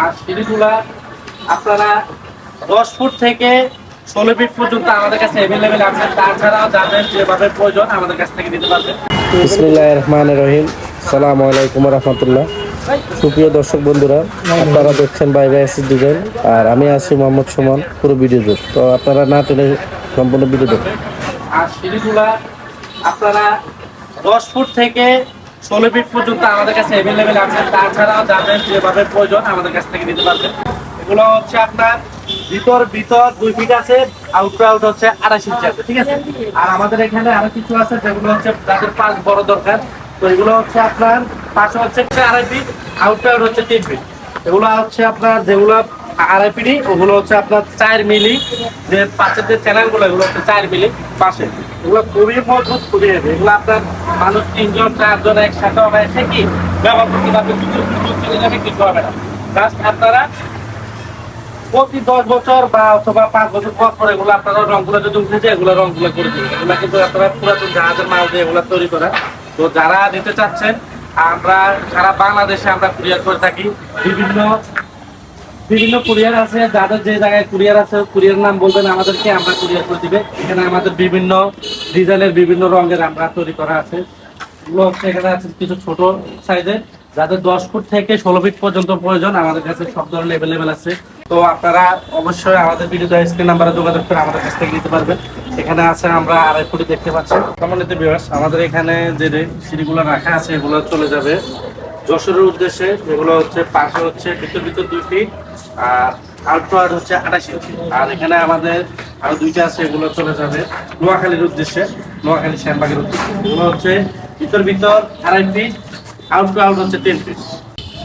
আর সিঁড়িগুলা আপনারা 10 ফুট থেকে 16 ফিট পর্যন্ত আমাদের কাছে অ্যাভেলেবেল আছে। তাছাড়াও যাদের যেভাবে প্রয়োজন আমাদের কাছ থেকে নিতে পারবেন। বিসমিল্লাহির রহমানির রহিম। আসসালামু আলাইকুম ওয়া রাহমাতুল্লাহ। সুপ্রিয় দর্শক বন্ধুরা, আপনারা দেখছেন বাই বাই এসএস ডিজাইন, আর আমি আছি মোহাম্মদ সুমন। পুরো ভিডিও জুড়ে তো আপনারা না টেনে সম্পূর্ণ ভিডিও দেখুন। আর সিঁড়িগুলা আপনারা 10 ফুট থেকে 16 ফিট পর্যন্ত আমাদের কাছে অ্যাভেলেবেল আছে। তাছাড়াও যাদের যেভাবে প্রয়োজন আমাদের কাছ থেকে নিতে পারবেন। এগুলো হচ্ছে আপনার ভিতর 2 ফিট আছে, আউট হচ্ছে 28 ইঞ্চি আছে, ঠিক আছে। আর আমাদের এখানে আরো কিছু আছে যেগুলো হচ্ছে যাদের 5 বড় দরকার। তো এগুলো হচ্ছে আপনার পাশে হচ্ছে 2.5 ফিট, আউট হচ্ছে 3 ফিট। এগুলো হচ্ছে আপনার যেগুলো 2.5 ফিট, ওগুলো হচ্ছে আপনার 4 মিলি। যে পাশের যে চ্যানেলগুলো এগুলো হচ্ছে 4 মিলি পাশে। এগুলো খুবই মজবুত, খুবই হেভি। এগুলো আপনার মানুষ 3 জন 4 জন একসাথে হবে, এসে কি ব্যবহার করতে পারবে, চলে যাবে, কিছু হবে না। জাস্ট আপনারা প্রতি 10 বছর বা অথবা 5 বছর পর পর এগুলো আপনারা রংগুলো যদি উঠে যায়, এগুলো রংগুলো করে দিবেন। এগুলো কিন্তু আপনারা পুরাতন জাহাজের মাল দিয়ে এগুলো তৈরি করা। তো যারা নিতে চাচ্ছেন, আমরা সারা বাংলাদেশে আমরা কুরিয়ার করে থাকি। বিভিন্ন কুরিয়ার আছে, যাদের যে জায়গায় কুরিয়ার আছে কুরিয়ার নাম বলবেন আমাদেরকে, আমরা কুরিয়ার করে দিবে। এখানে আমাদের বিভিন্ন ডিজাইনের বিভিন্ন রঙের আমরা তৈরি করা আছে। এগুলো হচ্ছে এখানে আছে কিছু ছোট সাইজের, যাদের 10 ফুট থেকে 16 ফিট পর্যন্ত প্রয়োজন আমাদের কাছে সব ধরনের অ্যাভেলেবেল আছে। তো আপনারা অবশ্যই আমাদের ভিডিওতে স্ক্রিন নাম্বারে যোগাযোগ করে আমাদের কাছ থেকে নিতে পারবেন। এখানে আছে আমরা 2.5 ফুট দেখতে পাচ্ছেন। সম্মানিত ভিউয়ার্স, আমাদের এখানে যে সিঁড়িগুলো রাখা আছে এগুলো চলে যাবে যশোরের উদ্দেশ্যে। এগুলো হচ্ছে পাশে হচ্ছে ভিতর 2 ফিট, আর আউটওয়ার্ড হচ্ছে 28 ইঞ্চি। আর এখানে আমাদের আরো 2টা আছে, এগুলো চলে যাবে নোয়াখালীর উদ্দেশ্যে, নোয়াখালী শ্যামবাগের উদ্দেশ্যে। এগুলো হচ্ছে ভিতর 2.5 ফিট, আউট হচ্ছে 10 ফিট।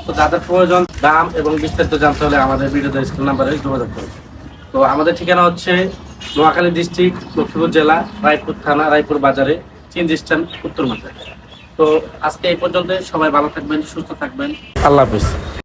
তো যাদের প্রয়োজন দাম এবং বিস্তারিত জানতে হলে আমাদের ভিডিওতে স্ক্রিন নাম্বারে যোগাযোগ করুন। তো আমাদের ঠিকানা হচ্ছে নোয়াখালী ডিস্ট্রিক্ট, লক্ষ্মীপুর জেলা, রায়পুর থানা, রায়পুর বাজারে, চিন স্ট্যান্ড, উত্তর মাথায়। তো আজকে এই পর্যন্ত। সবাই ভালো থাকবেন, সুস্থ থাকবেন। আল্লাহ হাফিজ।